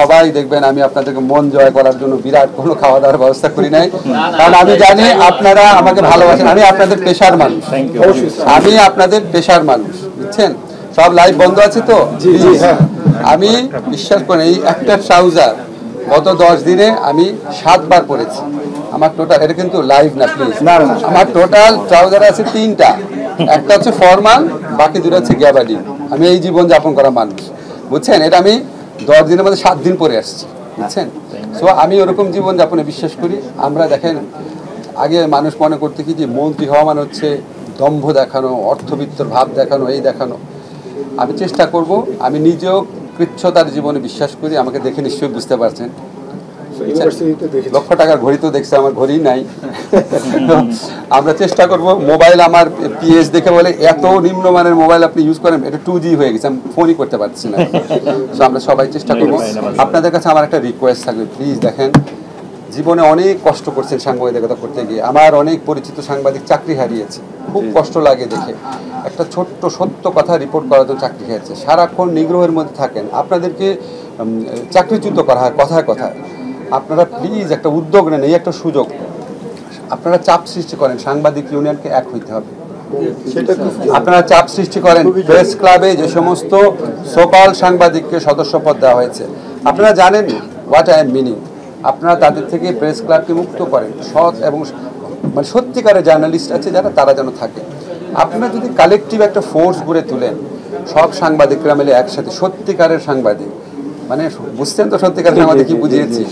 সবাই দেখবেন আমি আপনাদেরকে মন জয় করার জন্য বিরাট কোনো খাওয়া দাওয়ার ব্যবস্থা করি নাই, কারণ আমি জানি আপনারা আমাকে ভালোবাসেন। আমি আপনাদের পেশার মানুষ, আমি আপনাদের পেশার মানুষ, বুঝছেন? সব লাইভ বন্ধ আছে তো, আমি বিশ্বাস করেন এই একটা ট্রাউজার গত 10 দিনে আমি 7 বার পরেছি। আমার টোটাল, এটা কিন্তু লাইভ না প্লিজ, আমার টোটাল ট্রাউজার আছে 3টা, একটা হচ্ছে ফরমাল, বাকি 2টা হচ্ছে গ্যাবার্ডিন। আমি এই জীবন যাপন করা মানুষ, বুঝছেন? এটা আমি 10 দিনের মধ্যে 7 দিন পরে আসছি, বুঝছেন? সো আমি ওরকম জীবন যাপনে বিশ্বাস করি। আমরা দেখেন আগে মানুষ মনে করতে কি যে মন্ত্রী হওয়া মানে হচ্ছে দম্ভ দেখানো, অর্থবিত্তর ভাব দেখানো, এই দেখানো। আমি চেষ্টা করব, আমি নিজেও কৃচ্ছতার জীবনে বিশ্বাস করি। আমাকে দেখে নিশ্চয়ই বুঝতে পারছেন, 1 লক্ষ টাকার ঘড়ি তো দেখছে, আমার ঘড়ি নাই। আমরা চেষ্টা করব, মোবাইল আমার পিএস দেখে বলে এত নিম্নমানের মোবাইল আপনি ইউজ করেন, এটা 2G হয়ে গেছে, আমি ফোনই করতে পারছি না। তো আমরা সবাই চেষ্টা করব। আপনাদের কাছে আমার একটা রিকোয়েস্ট থাকবে, প্লিজ দেখেন জীবনে অনেক কষ্ট করছেন সাংবাদিকতা করতে গিয়ে। আমার অনেক পরিচিত সাংবাদিক চাকরি হারিয়েছে, খুব কষ্ট লাগে দেখে। একটা ছোট্ট সত্য কথা রিপোর্ট করার জন্য চাকরি হারিয়েছে, সারাক্ষণ নিগ্রহের মধ্যে থাকেন, আপনাদেরকে চাকরিচ্যুত করা হয় কথায় কথায়। আপনারা প্লিজ একটা উদ্যোগ নেন, এই একটা সুযোগ, আপনারা চাপ সৃষ্টি করেন, সাংবাদিক ইউনিয়নকে এক হইতে হবে। আপনারা চাপ সৃষ্টি করেন, প্রেস ক্লাবে যে সমস্ত সোকাল সাংবাদিককে সদস্যপদ দেওয়া হয়েছে, আপনারা জানেন হোয়াট আই এম মিনিং। আপনারা তাদের থেকে প্রেস ক্লাবকে মুক্ত করেন, সৎ এবং মানে সত্যিকারের জার্নালিস্ট আছে যারা, তারা যেন থাকে। আপনারা যদি কালেকটিভ একটা ফোর্স গড়ে তোলেন, সব সাংবাদিকরা মিলে একসাথে, সত্যিকারের সাংবাদিক, মানে বুঝছেন তো সত্যিকারের সাংবাদিক কি বুঝিয়েছি,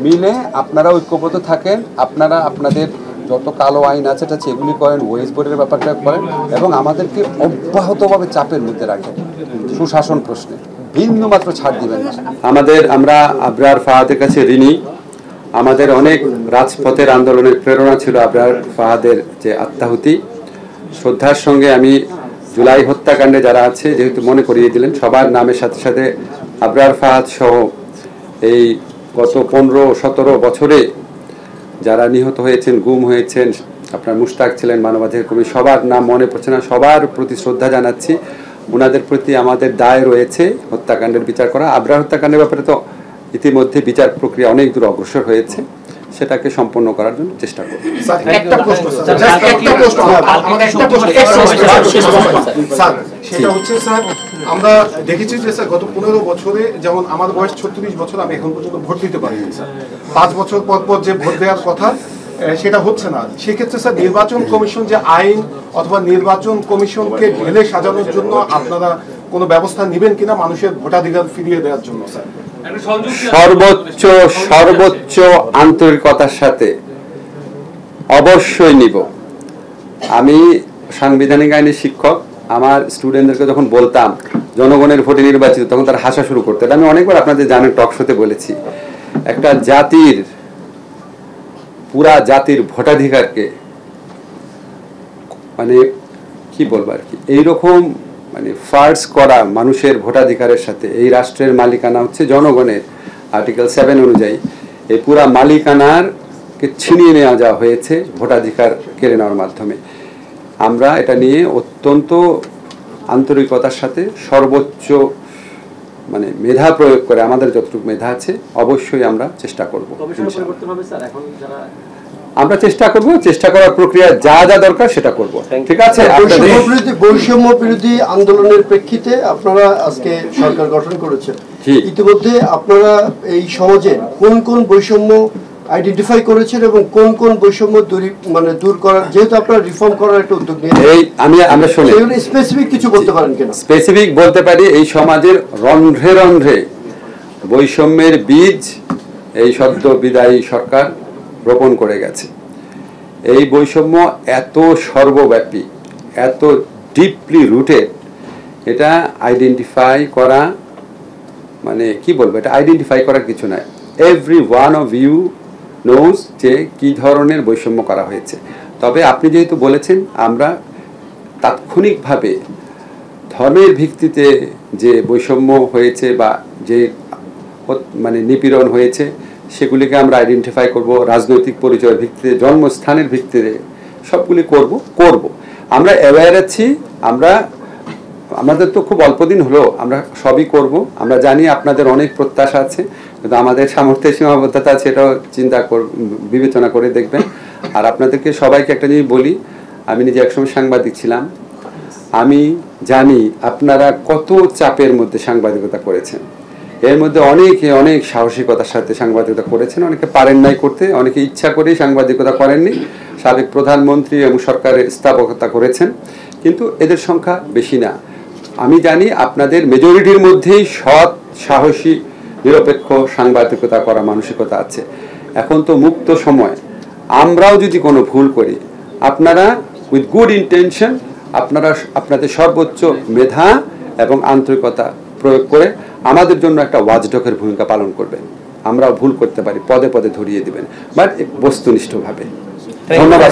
মিলে আপনারা ঐক্যবদ্ধ থাকেন, আপনারা আপনাদের যত কালো আইন আছে এটা সেগুলি করেন, ওয়েজ বোর্ডের ব্যাপারটা করেন, এবং আমাদেরকে অব্যাহতভাবে চাপের মধ্যে রাখেন সুশাসন প্রশ্নে, বিন্দু মাত্র ছাড় দিবেন না। আমরা আবরার ফাহাদের কাছে ঋণী। আমাদের অনেক রাজপথের আন্দোলনের প্রেরণা ছিল আবরার ফাহাদের যে আত্মাহুতি। শ্রদ্ধার সঙ্গে আমি জুলাই হত্যাকাণ্ডে যারা আছে, যেহেতু মনে করিয়ে দিলেন, সবার নামের সাথে সাথে আবরার ফাহাদ সহ এই গত 15-17 বছরে যারা নিহত হয়েছেন, গুম হয়েছেন, আপনার মুশতাক ছিলেন মানবাধিকার কর্মী, সবার নাম মনে পড়ছে না, সবার প্রতি শ্রদ্ধা জানাচ্ছি। ওনাদের প্রতি আমাদের দায় রয়েছে হত্যাকাণ্ডের বিচার করা। আবরার হত্যাকাণ্ডের ব্যাপারে তো ইতিমধ্যে বিচার প্রক্রিয়া অনেক দূর অগ্রসর হয়েছে, সেটাকে সম্পন্ন করার জন্য চেষ্টা করব। সেটা হচ্ছে স্যার, আমরা দেখেছি যে স্যার গত 15 বছরে, যেমন আমার বয়স 36 বছর, আমি এখন পর্যন্ত ভোট দিতে পারিনি স্যার। 5 বছর পর পর যে ভোট দেওয়ার কথা সেটা হচ্ছে না। সেক্ষেত্রে স্যার নির্বাচন কমিশন যে আইন অথবা নির্বাচন কমিশনকে ঢেলে সাজানোর জন্য আপনারা কোনো ব্যবস্থা নেবেন কিনা মানুষের ভোটাধিকার ফিরিয়ে দেওয়ার জন্য স্যার? সর্বোচ্চ আন্তরিকতার সাথে অবশ্যই নিব। আমি সাংবিধানিক আইনের শিক্ষক, আমার স্টুডেন্টদেরকে যখন বলতাম জনগণের ভোটে নির্বাচিত, তখন তারা হাসা শুরু করতো। আমি অনেকবার আপনাদের জানেন টক শোতে বলেছি, একটা জাতির, পুরা জাতির ভোটাধিকারকে মানে কি বলবো আর কি, এইরকম মানে ফার্স করা মানুষের ভোটাধিকারের সাথে, এই রাষ্ট্রের মালিকানা হচ্ছে জনগণের, আর্টিকেল 7 অনুযায়ী এই পুরা মালিকানারকে ছিনিয়ে নেওয়া যাওয়া হয়েছে ভোটাধিকার কেড়ে নেওয়ার মাধ্যমে। আমরা এটা নিয়ে অত্যন্ত আন্তরিকতার সাথে সর্বোচ্চ মানে মেধা প্রয়োগ করে, আমাদের যতটুকু মেধা আছে অবশ্যই আমরা চেষ্টা করব। আমরা চেষ্টা করার প্রক্রিয়া যা যা দরকার সেটা করব। ঠিক আছে। বৈষম্য বিরোধী আন্দোলনের প্রেক্ষিতে আপনারা আজকে সরকার গঠন করেছেন, ইতিমধ্যে আপনারা এই সমাজে কোন কোন বৈষম্য আইডেন্টিফাই করেছেন এবং কোন কোন বৈষম্য দূর করার, যেহেতু আপনারা রিফর্ম করার একটা উদ্যোগ নিয়ে, আমরা শুনি স্পেসিফিক কিছু বলতে পারেন কিনা? স্পেসিফিক বলতে পারি, এই সমাজের রন্ধ্রে রন্ধ্রে বৈষম্যের বীজ এই সদ্য বিদায়ী সরকার রোপণ করে গেছে। এই বৈষম্য এত সর্বব্যাপী, এত ডিপলি রুটেড, এটা আইডেন্টিফাই করা মানে কি বলবো, এটা আইডেন্টিফাই করার কিছু নয়। Every one of you knows যে কি ধরনের বৈষম্য করা হয়েছে। তবে আপনি যেহেতু বলেছেন, আমরা তাৎক্ষণিকভাবে ধর্মের ভিত্তিতে যে বৈষম্য হয়েছে বা যে মানে নিপীড়ন হয়েছে সেগুলিকে আমরা আইডেন্টিফাই করব, রাজনৈতিক পরিচয়ের ভিত্তিতে, জন্মস্থানের ভিত্তিতে সবগুলি করব। আমরা অ্যাওয়্যার আছি, আমরা আমাদের তো খুব অল্প দিন হলো, আমরা সবই করব। আমরা জানি আপনাদের অনেক প্রত্যাশা আছে, কিন্তু আমাদের সামর্থ্যের সীমাবদ্ধতা আছে, এটাও বিবেচনা করে দেখবেন। আর আপনাদেরকে সবাইকে একটা জিনিস বলি, আমি নিজে একসময় সাংবাদিক ছিলাম, আমি জানি আপনারা কত চাপের মধ্যে সাংবাদিকতা করেছেন। এর মধ্যে অনেকে অনেক সাহসিকতার সাথে সাংবাদিকতা করেছেন, অনেকে পারেন নাই করতে, অনেকে ইচ্ছা করেই সাংবাদিকতা করেননি। সাবেক প্রধানমন্ত্রী এবং সরকারের স্থাপকতা করেছেন, কিন্তু এদের সংখ্যা বেশি না। আমি জানি আপনাদের মেজরিটির মধ্যেই সৎ, সাহসী, নিরপেক্ষ সাংবাদিকতা করা মানসিকতা আছে। এখন তো মুক্ত সময়, আমরাও যদি কোনো ভুল করি, আপনারা উইথ গুড ইন্টেনশন আপনারা আপনাদের সর্বোচ্চ মেধা এবং আন্তরিকতা প্রয়োগ করে আমাদের জন্য একটা ওয়াচডগের ভূমিকা পালন করবেন। আমরাও ভুল করতে পারি, পদে পদে ধরিয়ে দিবেন, বাট বস্তুনিষ্ঠভাবে। ধন্যবাদ।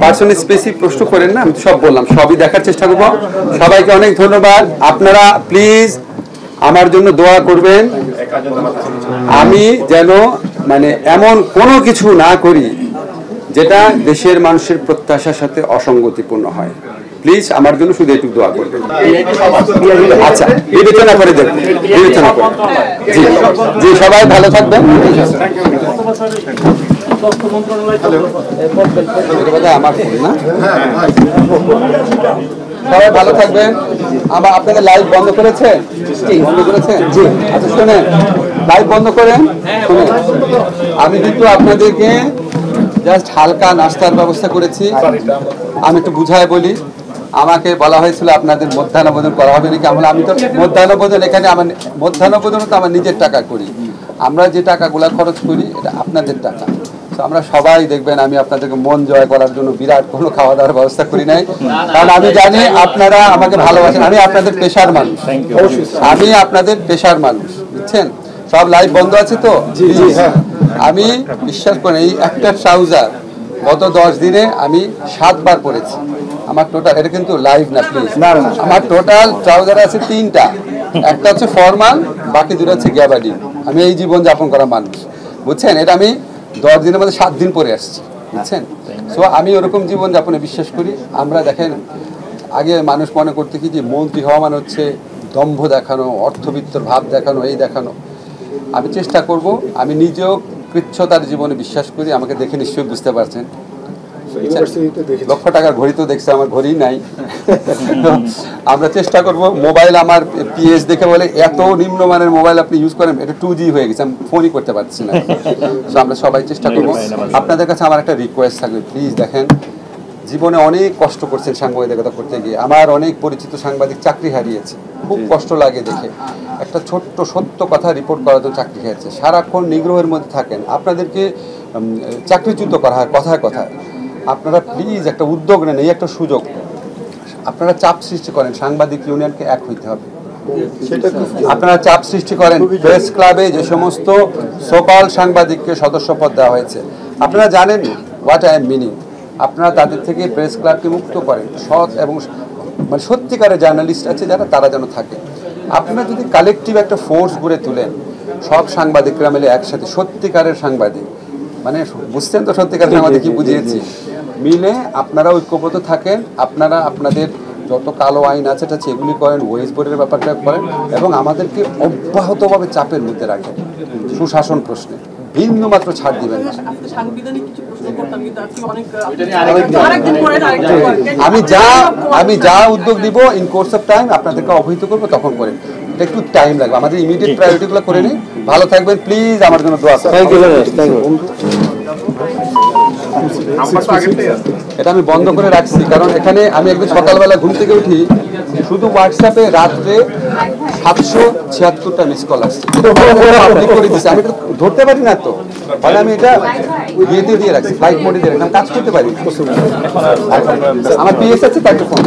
পার্সোনাল স্পেসিফিক প্রশ্ন করেন না, আমি সব বললাম, সবই দেখার চেষ্টা করবো। সবাইকে অনেক ধন্যবাদ। আপনারা প্লিজ আমার জন্য দোয়া করবেন, আমি যেন মানে এমন কোনো কিছু না করি যেটা দেশের মানুষের প্রত্যাশার সাথে অসঙ্গতিপূর্ণ হয়। প্লিজ আমার জন্য শুধু একটু দোয়া করবেন। আচ্ছা, বিবেচনা করে দেখবেন, বিবেচনা করে। জি জি, সবাই ভালো থাকবেন। আমার না, সবাই ভালো থাকবেন। আমার আপনাদের লাইভ বন্ধ করেছেন? বন্ধ করেছেন? জি। আচ্ছা শোনেন, লাইভ বন্ধ করেন। শোনেন, আমি কিন্তু আপনাদেরকে জাস্ট হালকা নাস্তার ব্যবস্থা করেছি। আমি একটু বুঝায় বলি, আমাকে বলা হয়েছিল আপনাদের মধ্যাহ্নভোজন করা হবে নাকি। আমি তো মধ্যাহ্নভোজন এখানে আমার মধ্যাহ্নভোজন তো আমার নিজের টাকা করি। আমরা যে টাকাগুলো খরচ করি এটা আপনাদের টাকা। তো আমরা সবাই দেখবেন, আমি আপনাদেরকে মন জয় করার জন্য বিরাট কোনো খাওয়া দাওয়ার ব্যবস্থা করি নাই, কারণ আমি জানি আপনারা আমাকে ভালোবাসেন। আমি আপনাদের পেশার মানুষ, আমি আপনাদের পেশার মানুষ, বুঝছেন। সব লাইভ বন্ধ আছে তো? আমি বিশ্বাস করেন, এই একটা ট্রাউজার গত 10 দিনে আমি 7 বার পরেছি। আমার টোটাল, এটা কিন্তু লাইভ না প্লিজ, আমার টোটাল ট্রাউজার আছে 3টা। একটা হচ্ছে ফরমাল, বাকি 2টা হচ্ছে গ্যাবার্ডি। আমি এই জীবন যাপন করা মানুষ, বুঝছেন। এটা আমি 10 দিনের মধ্যে 7 দিন পরে আসছি, বুঝছেন। সো আমি ওরকম জীবন যাপনে বিশ্বাস করি। আমরা দেখেন, আগে মানুষ মনে করতে কি যে মন্ত্রী হওয়া মানে হচ্ছে দম্ভ দেখানো, অর্থবিত্তর ভাব দেখানো, এই দেখানো। আমি চেষ্টা করব, আমি নিজেও কৃচ্ছতার জীবনে বিশ্বাস করি। আমাকে দেখে নিশ্চয়ই বুঝতে পারছেন। লক্ষ টাকার ঘড়ি তো দেখছে, আমার ঘড়ি নাই। আমরা চেষ্টা করব। মোবাইল আমার পিএস দেখে বলে এত নিম্নমানের মোবাইল আপনি ইউজ করেন, এটা 2G হয়ে গেছে, আমি ফোনই করতে পারছি না। তো আমরা সবাই চেষ্টা করব। আপনাদের কাছে আমার একটা রিকোয়েস্ট থাকবে, প্লিজ দেখেন, জীবনে অনেক কষ্ট করছেন সাংবাদিকতা করতে গিয়ে। আমার অনেক পরিচিত সাংবাদিক চাকরি হারিয়েছে, খুব কষ্ট লাগে দেখে। একটা ছোট্ট সত্য কথা রিপোর্ট করা তো চাকরি হারিয়েছে, সারাক্ষণ নিগ্রহের মধ্যে থাকেন, আপনাদেরকে চাকরিচ্যুত করা হয় কথায় কথায়। আপনারা প্লিজ একটা উদ্যোগ নেন, এই একটা সুযোগ। আপনারা চাপ সৃষ্টি করেন, সাংবাদিক ইউনিয়নকে এক হইতে হবে। আপনারা চাপ সৃষ্টি করেন, প্রেস ক্লাবে যে সমস্ত সকল সাংবাদিককে সদস্যপদ দেওয়া হয়েছে, আপনারা জানেন হোয়াট আই এম মিনিং। আপনারা তাদের থেকে প্রেস ক্লাবকে মুক্ত করেন। সৎ এবং মানে সত্যিকারের জার্নালিস্ট আছে যারা, তারা যেন থাকে। আপনারা যদি কালেকটিভ একটা ফোর্স গড়ে তোলেন, সব সাংবাদিকরা মিলে একসাথে, সত্যিকারের সাংবাদিক, মানে বুঝছেন তো সত্যিকার সাংবাদিক কি বুঝিয়েছি, মিলে আপনারা ঐক্যবদ্ধ থাকেন। আপনারা আপনাদের যত কালো আইন আছে এটা সেগুলি করেন, ওয়েজ বোর্ডের ব্যাপারটা করেন, এবং আমাদেরকে অব্যাহতভাবে চাপের মধ্যে রাখেন সুশাসন প্রশ্নে। বিন্দু মাত্র ছাড় দিবেন না। আমি যা উদ্যোগ দিব ইন কোর্স অফ টাইম আপনাদেরকে অবহিত করবো, তখন করেন। এটা একটু টাইম লাগবে, আমাদের ইমিডিয়েট প্রায়োরিটিগুলো করে নিই। ভালো থাকবেন, প্লিজ আমার জন্য দোয়া করুন। এটা আমি বন্ধ করে রাখছি, কারণ এখানে আমি একদিন সকালবেলা ঘুম থেকে উঠি, শুধু হোয়াটসঅ্যাপে রাত্রে 776টা মিস কল আসছে। আমি এটা ধরতে পারি না, তো মানে আমি এটা ইয়েতে দিয়ে রাখছি, ফ্লাইট মোডে দিয়ে রাখছি, কাজ করতে পারি। আমার পিএস আছে, তাকে ফোন।